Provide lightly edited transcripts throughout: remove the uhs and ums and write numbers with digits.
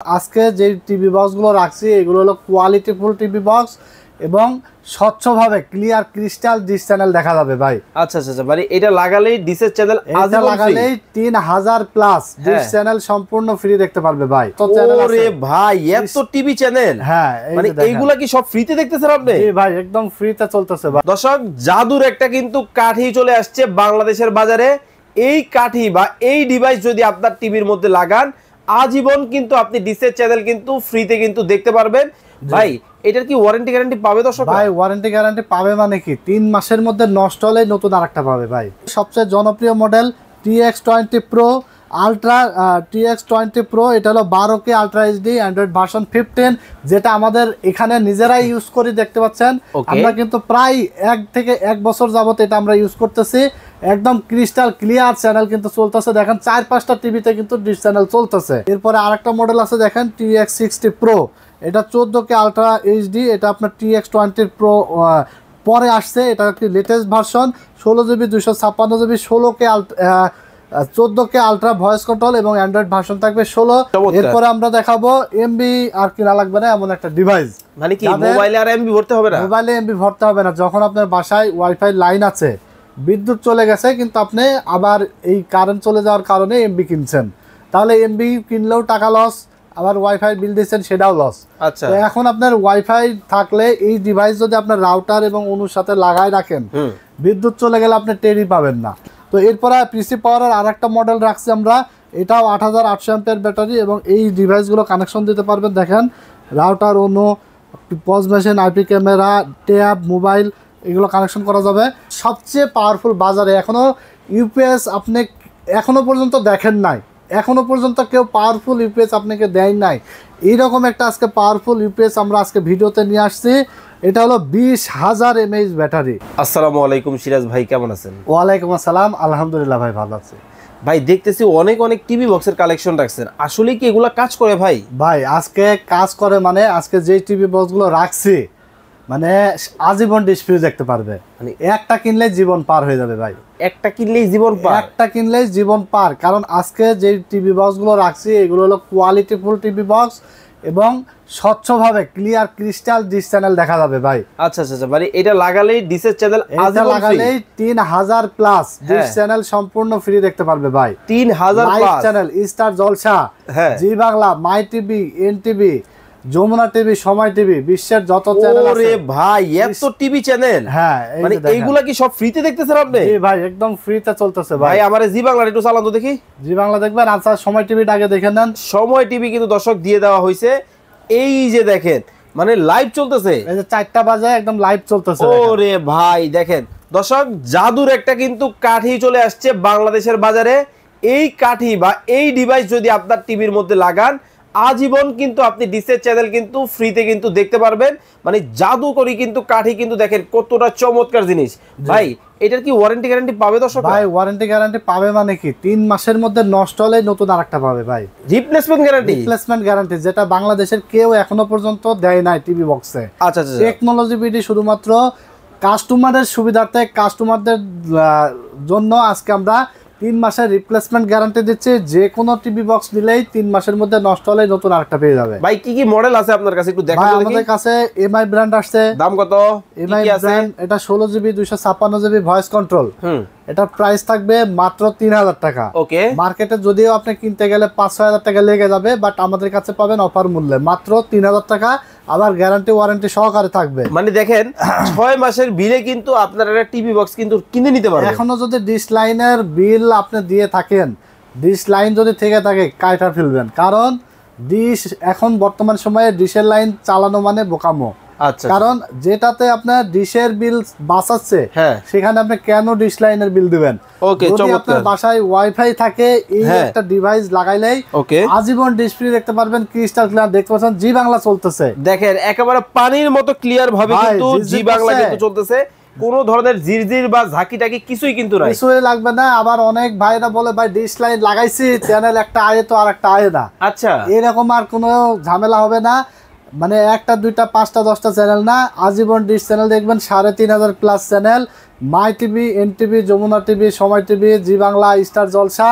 আজকে যে টিভি বক্সগুলো রাখছি এগুলো হলো কোয়ালিটিফুল টিভি বক্স এবং স্বচ্ছভাবে ক্লিয়ার ক্রিস্টাল ডিশ চ্যানেল দেখা যাবে ভাই। আচ্ছা আচ্ছা, মানে এটা লাগালেই ডিশের চ্যানেল এটা লাগালেই 3000 প্লাস ডিশ চ্যানেল সম্পূর্ণ ফ্রি দেখতে পারবে ভাই। তো চ্যানেল আছে ওরে ভাই, এত টিভি চ্যানেল। হ্যাঁ, মানে এইগুলা কি সব ফ্রিতে দেখতেছেন আপনি? জি ভাই, একদম ফ্রিতে চলতেছে ভাই। দর্শক, জাদুর একটা কিন্তু কাঠি চলে আসছে বাংলাদেশের বাজারে। এই কাঠি বা এই ডিভাইস যদি আপনার টিভির মধ্যে লাগান, আজীবন কিন্তু আপনি ডিশের চ্যানেল কিন্তু ফ্রিতে কিন্তু দেখতে পারবেন। ভাই, এটার কি ওয়ারেন্টি গ্যারান্টি পাবে দর্শক? ভাই, ওয়ারেন্টি গ্যারান্টি পাবে মানে কি 3 মাসের মধ্যে নষ্ট হলে নতুন আরেকটা পাবে ভাই। সবচেয়ে জনপ্রিয় model TX20 Pro ultra, TX20 Pro এটা হলো 12K ultra HD Android version 15, যেটা আমাদের এখানে নিজেরাই ইউজ করি, দেখতে পাচ্ছেন। আমরা কিন্তু প্রায় 1 থেকে 1 বছর যাবত এটা আমরা ইউজ করতেছি। একদম ক্রিস্টাল ক্লিয়ার চ্যানেল কিন্তু চলতেছে, দেখেন 4-5টা টিভিতে কিন্তু ডিশ চ্যানেল চলতেছে। এরপরে আরেকটা মডেল আছে দেখেন TX60 Pro, এটা 14K আলট্রা এইচডি, এটা আপনার TX20 Pro পরে আসছে, এটা একটি latest version, 16GB 256GB 16K 14K ultra voice control এবং অ্যান্ড্রয়েড ভার্সন থাকবে 16। এরপরে আমরা দেখাবো এমবি আর কিনা লাগবে না এমন একটা ডিভাইস। মানে কি মোবাইলে আর এমবি ভরতে হবে না? মোবাইলে এমবি ভরতে হবে না। যখন আপনার বাসায় ওয়াইফাই লাইন আছে, বিদ্যুৎ চলে গেছে, কিন্তু আপনি আবার এই কারেন্ট চলে যাওয়ার কারণে এমবি কিনছেন, তাহলে এমবি কিনলেও টাকা লস, আবার ওয়াইফাই বিল দিচ্ছেন সেটাও লস। আচ্ছা, তো এখন আপনার ওয়াইফাই থাকলে এই ডিভাইস যদি আপনার রাউটার এবং অনুর সাথে লাগাই রাখেন, বিদ্যুৎ চলে গেলে আপনি টেরই পাবেন না। তো এরপরে পিসি পাওয়ারের আরেকটা মডেল রাখছি আমরা, এটাও 8800 অ্যাম্পিয়ার ব্যাটারি এবং এই ডিভাইসগুলো কানেকশন দিতে পারবেন। দেখেন router, ONU, POS machine, IP camera, tab, mobile, এগুলো কানেকশন করা যাবে। সবচেয়ে পাওয়ারফুল বাজারে এখনও ইউপিএস আপনি এখনও পর্যন্ত দেখেন নাই, এখনও পর্যন্ত কেউ পাওয়ারফুল ইউপিএস আপনাকে দেয় নাই। এইরকম একটা আজকে পাওয়ারফুল ইউপিএস আমরা আজকে ভিডিওতে নিয়ে আসছি। এটা হলো 20,000 mAh ব্যাটারি। আসসালামু আলাইকুম সিরাজ ভাই, কেমন আছেন? ওয়ালাইকুম আসসালাম, আলহামদুলিল্লাহ ভাই, ভালো আছি ভাই। দেখতেছি অনেক অনেক টিভি বক্সের কালেকশন রাখছেন, আসলে কি এগুলা কাজ করে ভাই? ভাই আজকে কাজ করে মানে আজকে যে টিভি বক্সগুলো রাখছি মানে আজীবন ডিসপ্লে দেখতে পারবে। মানে একটা কিনলেই জীবন পার হয়ে যাবে ভাই, একটা কিনলেই জীবন পার, একটা কিনলেই জীবন পার। কারণ আজকে যে টিভি বক্সগুলো রাখছি এগুলো হলো কোয়ালিটিফুল টিভি বক্স এবং স্বচ্ছভাবে ক্লিয়ার ক্রিস্টাল ডিশ চ্যানেল দেখা যাবে ভাই। আচ্ছা আচ্ছা, মানে এটা লাগালেই ডিশের চ্যানেল লাগালেই 3000 প্লাস ডিশ চ্যানেল সম্পূর্ণ ফ্রি দেখতে পারবে ভাই। 3000 প্লাস চ্যানেল, স্টার জলসা, জি বাংলা, মাই টিভি, এনটিভি, যমুনা টিভি, সময় টিভি, বিশ্বের যত চ্যানেল আছে। ওরে ভাই, এত টিভি চ্যানেল। হ্যাঁ, মানে এইগুলা কি সব ফ্রিতে দেখতেছেন আপনি? জি ভাই, একদম ফ্রিতে চলতেছে ভাই। ভাই আমারে জি বাংলা একটু চালান তো দেখি। জি বাংলা দেখবেন। আচ্ছা, সময় টিভিটা আগে দেখে নেন। সময় টিভি কিন্তু দর্শক দিয়ে দেওয়া হয়েছে, এই যে দেখেন, মানে লাইভ চলতেছে, এই যে 4টা বাজে একদম লাইভ চলতেছে। ওরে ভাই দেখেন দর্শক, জাদুর একটা কিন্তু কাঠি চলে আসছে বাংলাদেশের বাজারে। এই কাঠি বা এই ডিভাইস যদি আপনার টিভির মধ্যে লাগান, আজীবন কিন্তু আপনি ডিশের চ্যানেল কিন্তু ফ্রিতে কিন্তু দেখতে পারবেন। মানে জাদু করি কিন্তু কাঠি, কিন্তু দেখেন কতটা চমৎকার জিনিস। ভাই, এটার কি ওয়ারেন্টি গ্যারান্টি পাবে দর্শক? ভাই, ওয়ারেন্টি গ্যারান্টি পাবে মানে কি 3 মাসের মধ্যে নষ্ট হলে নতুন আরেকটা পাবে ভাই। রিপ্লেসমেন্ট গ্যারান্টি, রিপ্লেসমেন্ট গ্যারান্টি, যেটা বাংলাদেশের কেউ এখনো পর্যন্ত দেয় নাই টিভি বক্সে। আচ্ছা আচ্ছা, টেকনোলজি বিডি শুধুমাত্র কাস্টমারের সুবিধার্থে, কাস্টমারদের জন্য আজকে আমরা 3 মাসের রিপ্লেসমেন্ট গ্যারান্টি দিচ্ছি। যে কোনো টিভি বক্স নিলেই 3 মাসের মধ্যে নষ্ট হলে নতুন আরেকটা পেয়ে যাবে। ভাই কি কি মডেল আছে আপনার কাছে একটু দেখান। আমাদের কাছে এমআই ব্র্যান্ড আসছে। দাম কত? এমআই ব্র্যান্ড, এটা 16GB 256GB ভয়েস কন্ট্রোল, এটার প্রাইস থাকবে মাত্র 3000 টাকা। ওকে, মার্কেটে যদিও আপনি কিনতে গেলে 5-6 টাকা লেগে যাবে, বাট আমাদের কাছে পাবেন অফার মূল্যে মাত্র 3000 টাকা, আবার গ্যারান্টি ওয়ারেন্টি সহকারে থাকবে। মানে দেখেন 6 মাসের বিলে কিন্তু আপনারা একটা টিভি বক্স কিন্তু কিনে নিতে পারবেন। এখনো যদি ডিশ লাইনের বিল আপনি দিয়ে থাকেন, ডিশ লাইন যদি থেকে থাকে কাইটা ফেলবেন, কারণ ডিশ এখন বর্তমান সময়ে ডিশের লাইন চালানো মানে বোকামো। আচ্ছা, কারণ যেটাতে আপনার ডিশের বিল বাঁচাচ্ছে সেখানে আপনি কেন ডিশ লাইনের বিল দিবেন? যদি আপনার বাসায় ওয়াইফাই থাকে, এই একটা ডিভাইস লাগাইলেই আজীবন ডিশ ফ্রি দেখতে পারবেন, ক্রিস্টাল ক্লিয়ার দেখতে পাচ্ছেন। জি বাংলা চলতেছে, দেখেন একেবারে পানির মতো ক্লিয়ার ভাবে কিন্তু জি বাংলা কিন্তু চলতেছে। কোনো ধরনের জিরজির বা ঝাঁকি টাকি কিছুই কিন্তু নাই, কিছুই লাগবে না। আবার অনেক ভাইরা বলে ভাই ডিশ লাইন লাগাইছি, চ্যানেল একটা আয়ে তো আর একটা আয়ে না। আচ্ছা, এরকম আর কোনো ঝামেলা হবে না। মানে 1টা 2টা 5টা 10টা চ্যানেল না, আজীবন ডিশ চ্যানেল দেখবেন। 3500 প্লাস চ্যানেল, মাই টিভি, এনটিভি, যমুনা টিভি, সময় টিভি, জি বাংলা, স্টার জলসা,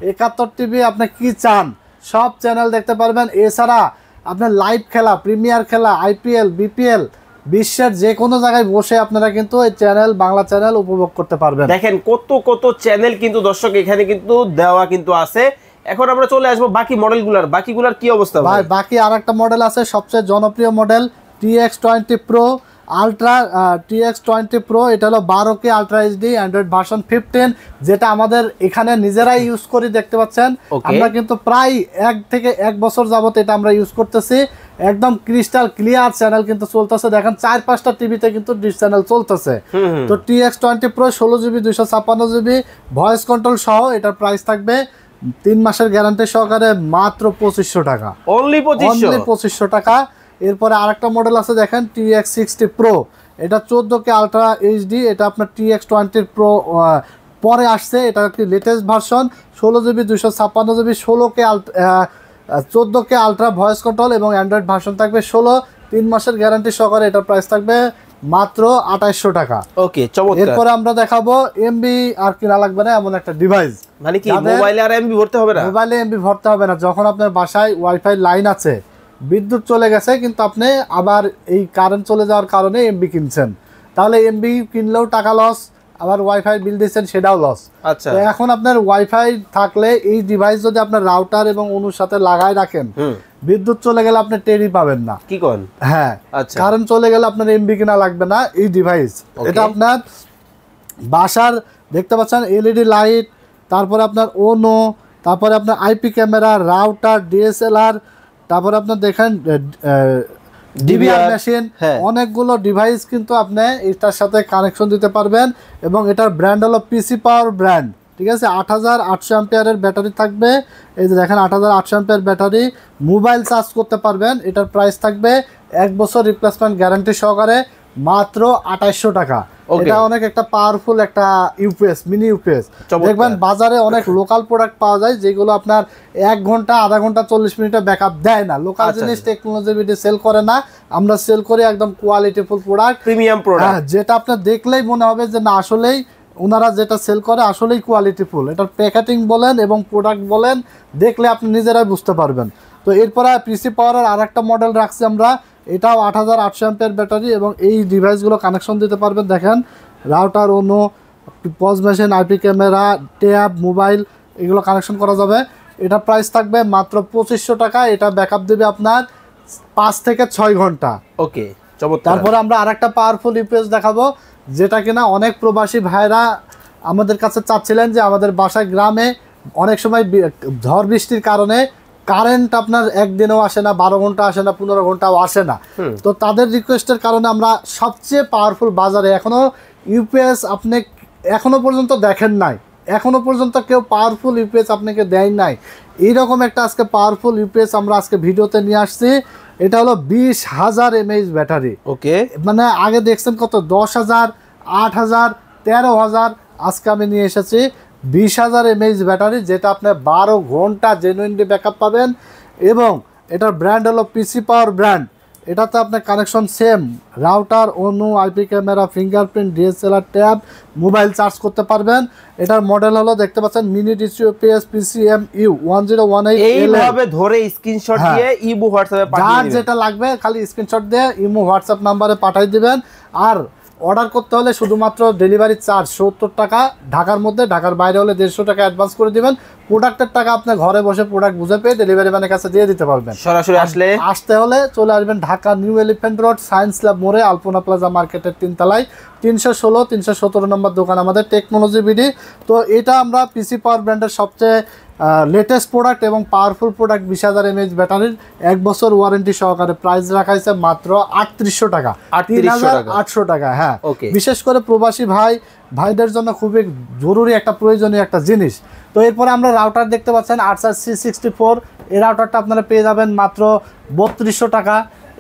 71 টিভি, আপনি কি চান সব চ্যানেল দেখতে পারবেন। এছাড়া আপনার লাইভ খেলা, প্রিমিয়ার খেলা, আইপিএল, বিপিএল, বিশ্বের যে কোনো জায়গায় বসে আপনারা কিন্তু এই চ্যানেল, বাংলা চ্যানেল উপভোগ করতে পারবেন। দেখেন কত কত চ্যানেল কিন্তু দর্শক এখানে কিন্তু দেওয়া কিন্তু আছে। এখন আমরা চলে আসবো বাকি মডেলগুলার, বাকিগুলার কি অবস্থা ভাই? বাকি আরেকটা মডেল আছে, সবচেয়ে জনপ্রিয় model TX20 Pro ultra. TX20 Pro এটা হলো 12K ultra HD Android version 15, যেটা আমাদের এখানে নিজেরাই ইউজ করি, দেখতে পাচ্ছেন। আমরা কিন্তু প্রায় 1 থেকে 1 বছর যাবত এটা আমরা ইউজ করতেছি। একদম ক্রিস্টাল ক্লিয়ার চ্যানেল কিন্তু চলতেছে, দেখেন 4-5টা টিভিতে কিন্তু ডিশ চ্যানেল চলতেছে। তো TX20 Pro 16GB 256GB voice control সহ এটার প্রাইস থাকবে 3 মাসের গ্যারান্টি সহকারে মাত্র 2500 টাকা। অনলি 2500 টাকা। এরপরে আরেকটা মডেল আছে দেখেন TX60 Pro, এটা 14K আলট্রা এইচডি। এটা আপনার TX20 Pro পরে আসছে, এটা একটি latest version, 16GB 256GB 14K ultra voice control এবং অ্যান্ড্রয়েড ভার্সন থাকবে 16, 3 মাসের গ্যারান্টি সহকারে এটার প্রাইস থাকবে মাত্র 2800 টাকা। ওকে, চমৎকার। এরপরে আমরা দেখাবো এমবি আর কিনা লাগবে না এমন একটা ডিভাইস। মানে কি মোবাইলে আর এমবি ভরতে হবে না? মোবাইলে এমবি ভরতে হবে না। যখন আপনার বাসায় ওয়াইফাই লাইন আছে, বিদ্যুৎ চলে গেছে, কিন্তু আপনি আবার এই কারেন্ট চলে যাওয়ার কারণে এমবি কিনছেন, তাহলে এমবি কিনলেও টাকা লস, আবার ওয়াইফাই বিল দিচ্ছেন সেটাও লস। আচ্ছা, তো এখন আপনার ওয়াইফাই থাকলে এই ডিভাইস যদি আপনার রাউটার এবং অনুর সাথে লাগায় রাখেন, বিদ্যুৎ চলে গেলে আপনি টেরই পাবেন না। কি কোন? হ্যাঁ, আচ্ছা, কারেন্ট চলে গেলে আপনার এমবি কিনা লাগবে না এই ডিভাইস। এটা আপনার বাসার দেখতে পাচ্ছেন এলইডি লাইট, তারপরে আপনার ওনো, তারপরে আপনার আইপি ক্যামেরা, রাউটার, ডিএসএলআর, তারপরে আপনার দেখেন ডিভিআর মেশিন, অনেকগুলো ডিভাইস কিন্তু আপনি এটার সাথে কানেকশন দিতে পারবেন। এবং এটার ব্র্যান্ড হলো পিসি পাওয়ার ব্র্যান্ড, ঠিক আছে। 8800 অ্যাম্পিয়ারের ব্যাটারি থাকবে, এই যে দেখেন 8800 অ্যাম্পিয়ার ব্যাটারি। মোবাইল চার্জ করতে পারবেন। এটার প্রাইস থাকবে 1 বছর রিপ্লেসমেন্ট গ্যারান্টি সহকারে মাত্র 2800 টাকা। এটা অনেক একটা পাওয়ারফুল একটা ইউপিএস, মিনি ইউপিএস। দেখবেন বাজারে অনেক লোকাল প্রোডাক্ট পাওয়া যায় যেগুলো আপনার 1 ঘন্টা, আধা ঘন্টা, 40 মিনিটে ব্যাকআপ দেয় না। লোকাল জিনিস টেকনোলজি ভিডিও সেল করে না, আমরা সেল করি একদম কোয়ালিটিফুল প্রোডাক্ট, প্রিমিয়াম প্রোডাক্ট, যেটা আপনার দেখলেই মনে হবে যে না আসলেই ওনারা যেটা সেল করে আসলেই কোয়ালিটিফুল। এটার প্যাকেটিং বলেন এবং প্রোডাক্ট বলেন, দেখলে আপনি নিজেরাই বুঝতে পারবেন। তো এরপরে পিসি পাওয়ারের আরেকটা মডেল রাখছি আমরা, এটাও 8800 অ্যাম্পিয়ার ব্যাটারি এবং এই ডিভাইসগুলো কানেকশন দিতে পারবেন। দেখেন router, YONO, pause machine, IP camera, tab, mobile, এগুলো কানেকশন করা যাবে। এটা প্রাইস থাকবে মাত্র 2500 টাকা। এটা ব্যাকআপ দেবে আপনার 5 থেকে 6 ঘন্টা। ওকে, চমৎকার। তারপরে আমরা আরেকটা পাওয়ারফুল ইউপিএস দেখাবো, যেটা কিনা অনেক প্রবাসী ভাইরা আমাদের কাছে চাচ্ছিলেন যে আমাদের বাসায় গ্রামে অনেক সময় ঝড় বৃষ্টির কারণে কারেন্ট আপনার একদিনেও আসে না, 12 ঘন্টা আসে না, 15 ঘন্টাও আসে না। তো তাদের রিকোয়েস্টের কারণে আমরা সবচেয়ে পাওয়ারফুল বাজারে এখনো ইউপিএস আপনি এখনো পর্যন্ত দেখেন নাই, এখনো পর্যন্ত কেউ পাওয়ারফুল ইউপিএস আপনাকে দেয় নাই, এইরকম একটা আজকে পাওয়ারফুল ইউপিএস আমরা আজকে ভিডিওতে নিয়ে আসছি। এটা হলো 20,000 mAh ব্যাটারি। ওকে, মানে আগে দেখছেন কত 10,000, 8,000, 13,000, আজকে আমি নিয়ে এসেছি 20,000 mAh ব্যাটারি, যেটা আপনি 12 ঘন্টা জেনুইনলি ব্যাকআপ পাবেন। এবং এটার ব্র্যান্ড হলো পিসি পাওয়ার ব্র্যান্ড। এটাতে আপনার connection same, router, YONO, IP camera, fingerprint, DSLR, tab, mobile charge করতে পারবেন। এটার মডেল হলো দেখতে পাচ্ছেন মিনি ডিসিওপিএস PCMU 1018। এইভাবে ধরে স্ক্রিনশট দিয়ে ইমো হোয়াটসঅ্যাপে পাঠিয়ে দিবেন, যেটা লাগবে খালি স্ক্রিনশট দিয়ে ইমো হোয়াটসঅ্যাপ নাম্বারে পাঠিয়ে দিবেন। আর অর্ডার করতে হলে শুধুমাত্র ডেলিভারি চার্জ 70 টাকা, ঢাকার মধ্যে, ঢাকার বাইরে হলে 150 টাকা অ্যাডভান্স করে দিবেন। প্রোডাক্টের টাকা আপনি ঘরে বসে প্রোডাক্ট বুঝে পেয়ে ডেলিভারি ম্যানের কাছে দিয়ে দিতে পারবেন। সরাসরি আসতে হলে চলে আসবেন Dhaka new elephant road, science lab মোড়ে, আলপনা প্লাজা মার্কেটের 3 তলায় 316 317 নম্বর দোকান আমাদের টেকনোলজি বিডি। তো এটা আমরা পিসি পাওয়ার ব্র্যান্ডের সবচেয়ে লেটেস্ট প্রোডাক্ট এবং পাওয়ারফুল প্রোডাক্ট, 20,000 mAh ব্যাটারির 1 বছর ওয়ারেন্টি সহকারে। প্রাইস রাখা হয়েছে মাত্র 3800 টাকা, 3800 টাকা। হ্যাঁ, বিশেষ করে প্রবাসী ভাইদের জন্য খুবই জরুরি একটা প্রয়োজনীয় একটা জিনিস। তো এরপরে আমরা রাউটার দেখতে পাচ্ছেন Acer C64, এই রাউটারটা আপনারা পেয়ে যাবেন মাত্র 3200 টাকা।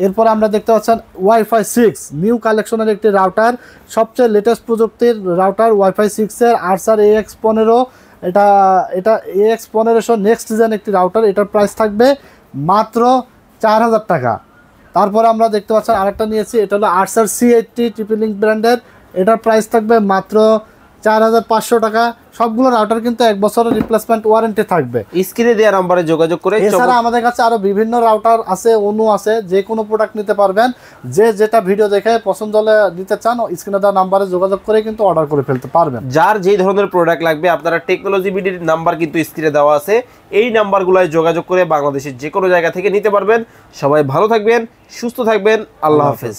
এরপর আমরা দেখতে পাচ্ছেন ওয়াইফাই 6 নিউ কালেকশনের একটি রাউটার, সবচেয়ে লেটেস্ট প্রযুক্তির রাউটার ওয়াইফাই 6 এর Acer AX15। এটা AX1500 নেক্সট জেন একটি রাউটার। এটার প্রাইস থাকবে মাত্র 4000 টাকা। তারপরে আমরা দেখতে পাচ্ছেন আরেকটা নিয়েছি, এটা হলো Acer C80 ট্রিপল লিঙ্ক ব্র্যান্ডের। এটার প্রাইস থাকবে মাত্র 4500 টাকা। সবগুলো রাউটার কিন্তু 1 বছরের রিপ্লেসমেন্ট ওয়ারেন্টি থাকবে। স্ক্রিনে দেওয়া নম্বরে যোগাযোগ করে। এছাড়া আমাদের কাছে আরো বিভিন্ন রাউটার আছে, অনু আছে, যে কোনো প্রোডাক্ট নিতে পারবেন। যে যেটা ভিডিও দেখে পছন্দ হলে নিতে চান স্ক্রিনে দেওয়া নাম্বারে যোগাযোগ করে কিন্তু অর্ডার করে ফেলতে পারবেন। যার যে ধরনের প্রোডাক্ট লাগবে আপনারা টেকনোলজি বিডির নাম্বার কিন্তু স্ক্রিনে দেওয়া আছে, এই নাম্বারগুলোয় যোগাযোগ করে বাংলাদেশের যে কোনো জায়গা থেকে নিতে পারবেন। সবাই ভালো থাকবেন, সুস্থ থাকবেন, আল্লাহ হাফেজ।